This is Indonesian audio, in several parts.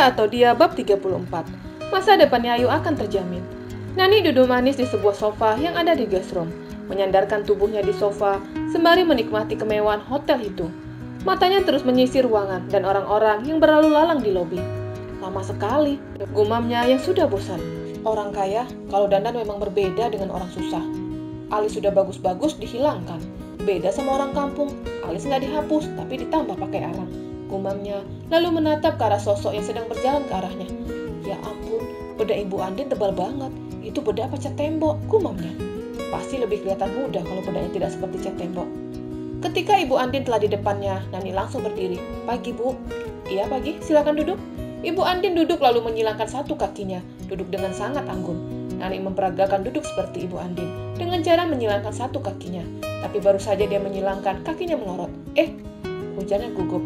Saya atau Dia bab 34. Masa depan Yayu akan terjamin. Nani duduk manis di sebuah sofa yang ada di guest room, menyandarkan tubuhnya di sofa sembari menikmati kemewahan hotel itu. Matanya terus menyisir ruangan dan orang-orang yang berlalu lalang di lobi. Lama sekali, gumamnya yang sudah bosan. Orang kaya, kalau dandan memang berbeda dengan orang susah. Alis sudah bagus-bagus dihilangkan. Beda sama orang kampung, alis nggak dihapus tapi ditambah pakai arang. Gumamnya, lalu menatap ke arah sosok yang sedang berjalan ke arahnya. Ya ampun, bedak Ibu Andin tebal banget. Itu bedak apa cat tembok? Gumamnya. Pasti lebih kelihatan muda kalau bedaknya tidak seperti cat tembok. Ketika Ibu Andin telah di depannya, Nani langsung berdiri. Pagi, Bu. Iya, pagi. Silakan duduk. Ibu Andin duduk lalu menyilangkan satu kakinya. Duduk dengan sangat anggun. Nani memperagakan duduk seperti Ibu Andin dengan cara menyilangkan satu kakinya. Tapi baru saja dia menyilangkan, kakinya melorot. Hujannya gugup.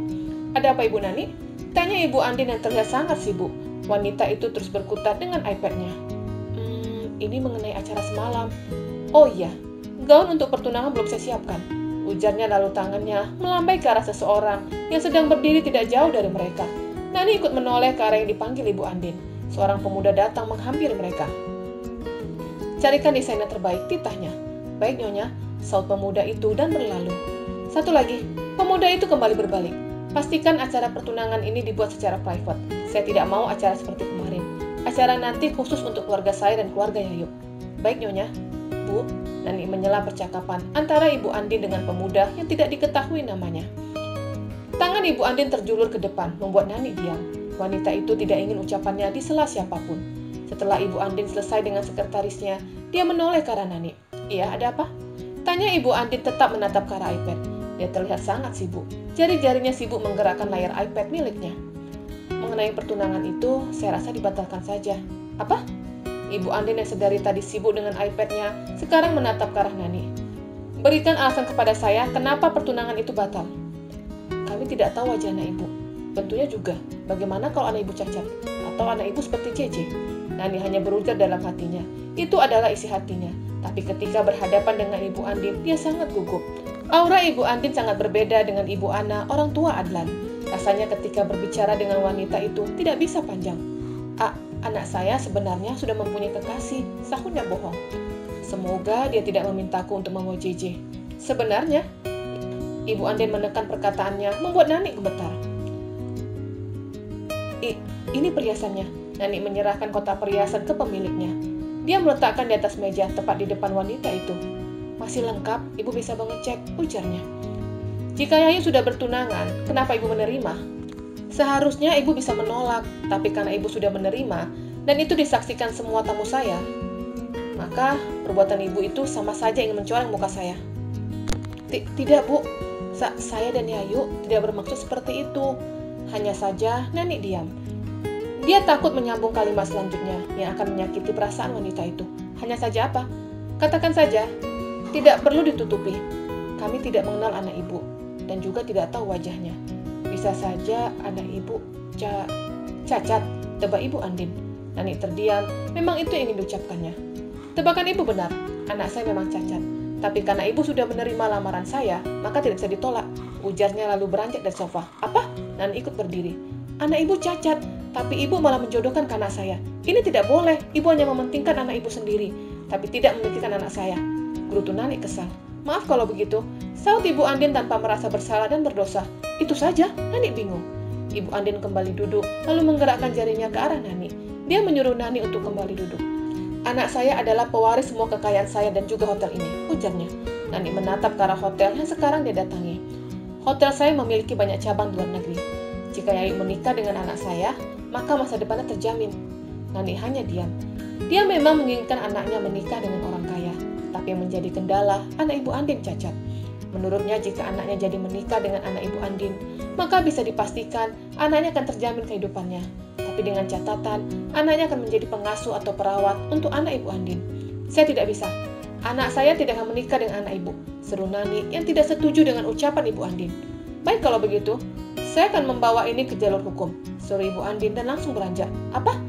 Ada apa Ibu Nani? Tanya Ibu Andin yang terlihat sangat sibuk. Wanita itu terus berkutat dengan iPad-nya. Ini mengenai acara semalam. Oh iya, gaun untuk pertunangan belum saya siapkan. Ujarnya lalu tangannya melambai ke arah seseorang yang sedang berdiri tidak jauh dari mereka. Nani ikut menoleh ke arah yang dipanggil Ibu Andin. Seorang pemuda datang menghampiri mereka. Carikan desainer terbaik, titahnya. Baik Nyonya, saut pemuda itu dan berlalu. Satu lagi, pemuda itu kembali berbalik. Pastikan acara pertunangan ini dibuat secara private. Saya tidak mau acara seperti kemarin. Acara nanti khusus untuk keluarga saya dan keluarga Yayu. Baik Nyonya. Bu, Nani menyela percakapan antara Ibu Andin dengan pemuda yang tidak diketahui namanya. Tangan Ibu Andin terjulur ke depan, membuat Nani diam. Wanita itu tidak ingin ucapannya disela siapapun. Setelah Ibu Andin selesai dengan sekretarisnya, dia menoleh ke arah Nani. Iya, ada apa? Tanya Ibu Andin tetap menatap ke arah iPad. Dia terlihat sangat sibuk. Jari-jarinya sibuk menggerakkan layar iPad miliknya. Mengenai pertunangan itu, saya rasa dibatalkan saja. Apa? Ibu Andin yang sedari tadi sibuk dengan iPad-nya, sekarang menatap ke arah Nani. Berikan alasan kepada saya kenapa pertunangan itu batal. Kami tidak tahu wajah anak Ibu. Tentunya juga, bagaimana kalau anak Ibu cacat? Atau anak Ibu seperti JJ? Nani hanya berujar dalam hatinya. Itu adalah isi hatinya. Tapi ketika berhadapan dengan Ibu Andin, dia sangat gugup. Aura Ibu Andin sangat berbeda dengan Ibu Ana, orang tua Adlan. Rasanya ketika berbicara dengan wanita itu tidak bisa panjang. Anak saya sebenarnya sudah mempunyai kekasih, sahutnya bohong. Semoga dia tidak memintaku untuk membawa JJ. Sebenarnya, Ibu Andin menekan perkataannya membuat Nani gemetar. Ini perhiasannya. Nani menyerahkan kotak perhiasan ke pemiliknya. Dia meletakkan di atas meja tepat di depan wanita itu. Masih lengkap, Ibu bisa mengecek, ujarnya. Jika Yayu sudah bertunangan, kenapa Ibu menerima? Seharusnya Ibu bisa menolak, tapi karena Ibu sudah menerima, dan itu disaksikan semua tamu saya, maka perbuatan Ibu itu sama saja ingin mencoreng muka saya. Tidak, Bu. Saya dan Yayu tidak bermaksud seperti itu. Hanya saja Nani diam. Dia takut menyambung kalimat selanjutnya yang akan menyakiti perasaan wanita itu. Hanya saja apa? Katakan saja. Tidak perlu ditutupi. Kami tidak mengenal anak Ibu dan juga tidak tahu wajahnya. Bisa saja anak Ibu cacat, tebak Ibu Andin. Nani terdiam, memang itu yang ingin diucapkannya. Tebakan Ibu benar, anak saya memang cacat. Tapi karena Ibu sudah menerima lamaran saya, maka tidak bisa ditolak. Ujarnya lalu beranjak dari sofa. Apa? Nani ikut berdiri. Anak Ibu cacat, tapi Ibu malah menjodohkan ke anak saya. Ini tidak boleh, Ibu hanya mementingkan anak Ibu sendiri, tapi tidak mementingkan anak saya. Gerutu Nani kesal. Maaf kalau begitu, saut Ibu Andin tanpa merasa bersalah dan berdosa. Itu saja, Nani bingung. Ibu Andin kembali duduk, lalu menggerakkan jarinya ke arah Nani. Dia menyuruh Nani untuk kembali duduk. Anak saya adalah pewaris semua kekayaan saya dan juga hotel ini, ujarnya. Nani menatap ke arah hotel yang sekarang dia datangi. Hotel saya memiliki banyak cabang di luar negeri. Jika Yayu menikah dengan anak saya, maka masa depannya terjamin. Nani hanya diam. Dia memang menginginkan anaknya menikah dengan orang kaya. Tapi yang menjadi kendala, anak Ibu Andin cacat. Menurutnya jika anaknya jadi menikah dengan anak Ibu Andin, maka bisa dipastikan anaknya akan terjamin kehidupannya. Tapi dengan catatan, anaknya akan menjadi pengasuh atau perawat untuk anak Ibu Andin. Saya tidak bisa. Anak saya tidak akan menikah dengan anak Ibu, seru Nani yang tidak setuju dengan ucapan Ibu Andin. Baik kalau begitu, saya akan membawa ini ke jalur hukum, seru Ibu Andin dan langsung beranjak. Apa?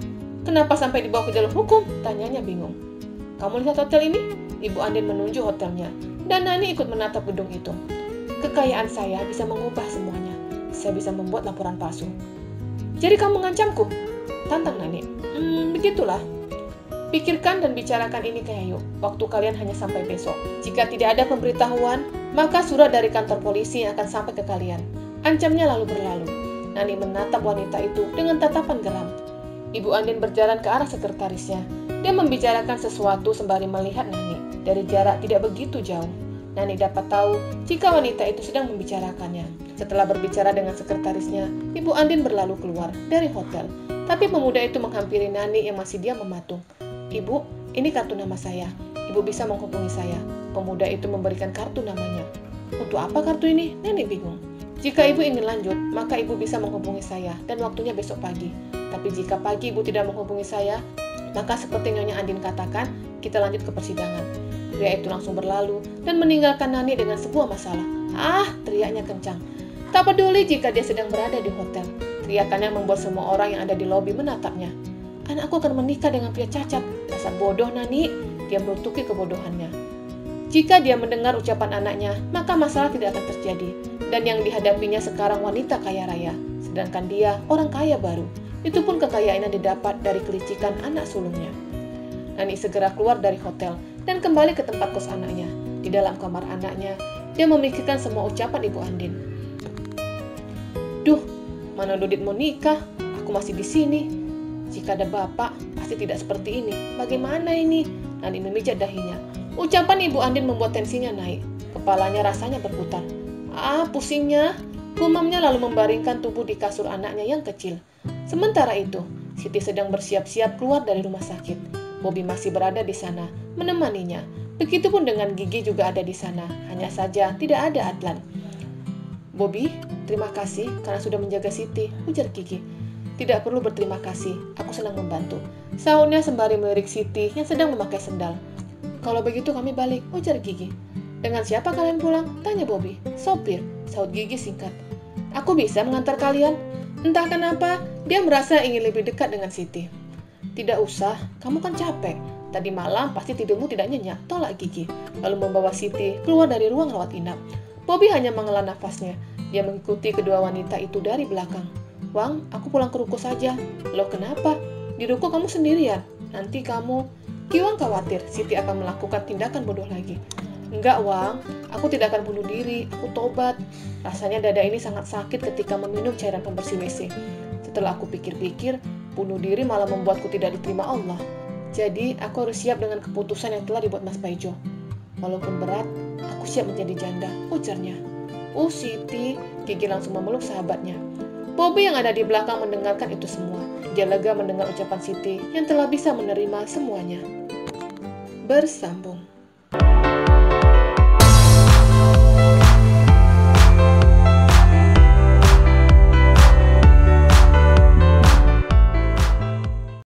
Kenapa sampai dibawa ke jalur hukum? Tanyanya bingung. Kamu lihat hotel ini? Ibu Andin menunjuk hotelnya, dan Nani ikut menatap gedung itu. Kekayaan saya bisa mengubah semuanya. Saya bisa membuat laporan palsu. Jadi kamu mengancamku? Tantang Nani. Begitulah. Pikirkan dan bicarakan ini ke Ayu. Waktu kalian hanya sampai besok. Jika tidak ada pemberitahuan, maka surat dari kantor polisi yang akan sampai ke kalian. Ancamnya lalu berlalu. Nani menatap wanita itu dengan tatapan geram. Ibu Andin berjalan ke arah sekretarisnya. Dia membicarakan sesuatu sembari melihat Nani. Dari jarak tidak begitu jauh. Nani dapat tahu jika wanita itu sedang membicarakannya. Setelah berbicara dengan sekretarisnya, Ibu Andin berlalu keluar dari hotel. Tapi pemuda itu menghampiri Nani yang masih diam mematung. Ibu, ini kartu nama saya. Ibu bisa menghubungi saya. Pemuda itu memberikan kartu namanya. Untuk apa kartu ini? Nani bingung. Jika ibu ingin lanjut, maka ibu bisa menghubungi saya dan waktunya besok pagi. Tapi jika pagi ibu tidak menghubungi saya, maka seperti Nyonya Andin katakan, kita lanjut ke persidangan. Pria itu langsung berlalu dan meninggalkan Nani dengan sebuah masalah. Teriaknya kencang. Tak peduli jika dia sedang berada di hotel. Teriakannya membuat semua orang yang ada di lobi menatapnya. Anakku akan menikah dengan pria cacat. Dasar bodoh Nani, dia menutupi kebodohannya. Jika dia mendengar ucapan anaknya, maka masalah tidak akan terjadi. Dan yang dihadapinya sekarang wanita kaya raya. Sedangkan dia orang kaya baru. Itu pun kekayaan yang didapat dari kelicikan anak sulungnya. Nani segera keluar dari hotel dan kembali ke tempat kos anaknya. Di dalam kamar anaknya, dia memikirkan semua ucapan Ibu Andin. Duh, mana Dodit mau nikah? Aku masih di sini. Jika ada bapak, pasti tidak seperti ini. Bagaimana ini? Nani memijat dahinya. Ucapan Ibu Andin membuat tensinya naik. Kepalanya rasanya berputar. Pusingnya. Gumamnya lalu membaringkan tubuh di kasur anaknya yang kecil. Sementara itu, Siti sedang bersiap-siap keluar dari rumah sakit. Bobby masih berada di sana, menemaninya. Begitupun dengan Gigi juga ada di sana. Hanya saja tidak ada Adlan. Bobby, terima kasih karena sudah menjaga Siti, ujar Gigi. Tidak perlu berterima kasih, aku senang membantu. Sahutnya sembari melirik Siti yang sedang memakai sendal. Kalau begitu kami balik, ujar Gigi. Dengan siapa kalian pulang? Tanya Bobby. Sopir, sahut Gigi singkat. Aku bisa mengantar kalian? Entah kenapa, dia merasa ingin lebih dekat dengan Siti. Tidak usah, kamu kan capek. Tadi malam pasti tidurmu tidak nyenyak, tolak Gigi. Lalu membawa Siti keluar dari ruang rawat inap. Bobby hanya menghela nafasnya. Dia mengikuti kedua wanita itu dari belakang. Wang, aku pulang ke ruko saja. Loh kenapa? Di ruko kamu sendirian. Nanti kamu... Kiwang khawatir Siti akan melakukan tindakan bodoh lagi. Enggak, Wang. Aku tidak akan bunuh diri. Aku tobat. Rasanya dada ini sangat sakit ketika meminum cairan pembersih WC. Setelah aku pikir-pikir, bunuh diri malah membuatku tidak diterima Allah. Jadi, aku harus siap dengan keputusan yang telah dibuat Mas Paijo. Walaupun berat, aku siap menjadi janda, ujarnya. Siti, Gigi langsung memeluk sahabatnya. Bobby yang ada di belakang mendengarkan itu semua. Dia lega mendengar ucapan Siti yang telah bisa menerima semuanya. Bersambung.